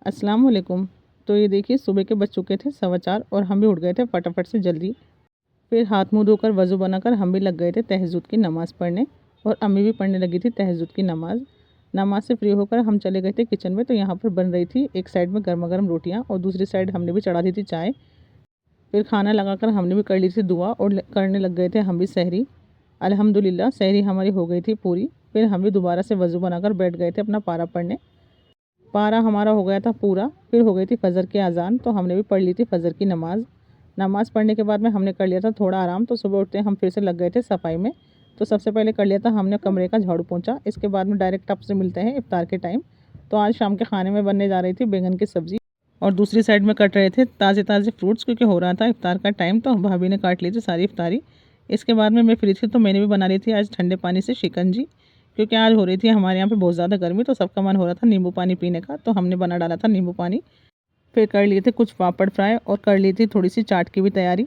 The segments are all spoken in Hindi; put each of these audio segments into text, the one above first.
अस्सलाम वालेकुम। तो ये देखिए सुबह के बज चुके थे 4:15 और हम भी उठ गए थे फटाफट से जल्दी। फिर हाथ मुंह धोकर वज़ू बनाकर हम भी लग गए थे तहज्जुद की नमाज़ पढ़ने और अम्मी भी पढ़ने लगी थी तहज्जुद की नमाज़। नमाज़ से फ्री होकर हम चले गए थे किचन में। तो यहाँ पर बन रही थी एक साइड में गर्मा-गर्म रोटियाँ और दूसरी साइड हमने भी चढ़ा दी थी चाय। फिर खाना लगाकर हमने भी कर ली थी दुआ और करने लग गए थे हम भी सहरी। अल्हम्दुलिल्लाह सहरी हमारी हो गई थी पूरी। फिर हम भी दोबारा से वज़ू बनाकर बैठ गए थे अपना पारा पढ़ने। पारा हमारा हो गया था पूरा। फिर हो गई थी फ़जर की अज़ान, तो हमने भी पढ़ ली थी फ़जर की नमाज़। नमाज़ पढ़ने के बाद में हमने कर लिया था थोड़ा आराम। तो सुबह उठते हम फिर से लग गए थे सफाई में। तो सबसे पहले कर लिया था हमने कमरे का झाड़ू पोंछा। इसके बाद में डायरेक्ट आपसे मिलते हैं इफ्तार के टाइम। तो आज शाम के खाने में बनने जा रही थी बैंगन की सब्ज़ी और दूसरी साइड में कट रहे थे ताज़े ताज़े फ्रूट्स, क्योंकि हो रहा था इफ्तार का टाइम। तो भाभी ने काट ली थी सारी इफ्तारी। इसके बाद में मैं फ्री थी तो मैंने भी बना ली थी आज ठंडे पानी से शिकंजी, क्योंकि आज हो रही थी हमारे यहाँ पे बहुत ज़्यादा गर्मी। तो सबका मन हो रहा था नींबू पानी पीने का, तो हमने बना डाला था नींबू पानी। फिर कर लिए थे कुछ पापड़ फ्राई और कर ली थी थोड़ी सी चाट की भी तैयारी।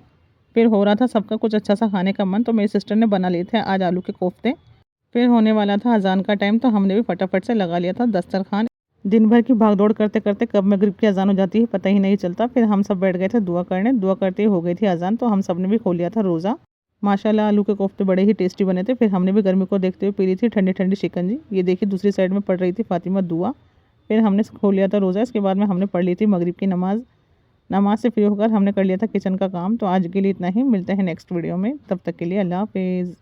फिर हो रहा था सबका कुछ अच्छा सा खाने का मन, तो मेरी सिस्टर ने बना लिए थे आज आलू के कोफ्ते। फिर होने वाला था अज़ान का टाइम, तो हमने भी फटाफट से लगा लिया था दस्तरखान। दिन भर की भागदौड़ करते करते कब मगरिब की अज़ान हो जाती है पता ही नहीं चलता। फिर हम सब बैठ गए थे दुआ करने। दुआ करते ही हो गई थी अज़ान, तो हम सब ने भी खोल लिया था रोज़ा। माशाल्लाह आलू के कोफ्ते बड़े ही टेस्टी बने थे। फिर हमने भी गर्मी को देखते हुए पी ली थी ठंडी ठंडी शिकंजी। ये देखिए दूसरी साइड में पढ़ रही थी फ़ातिमा दुआ। फिर हमने खोल लिया था रोज़ा। इसके बाद में हमने पढ़ ली थी मगरिब की नमाज़। नमाज़ से फ्री होकर हमने कर लिया था किचन का काम। तो आज के लिए इतना ही, मिलते हैं नेक्स्ट वीडियो में। तब तक के लिए अल्लाह हाफ़िज़।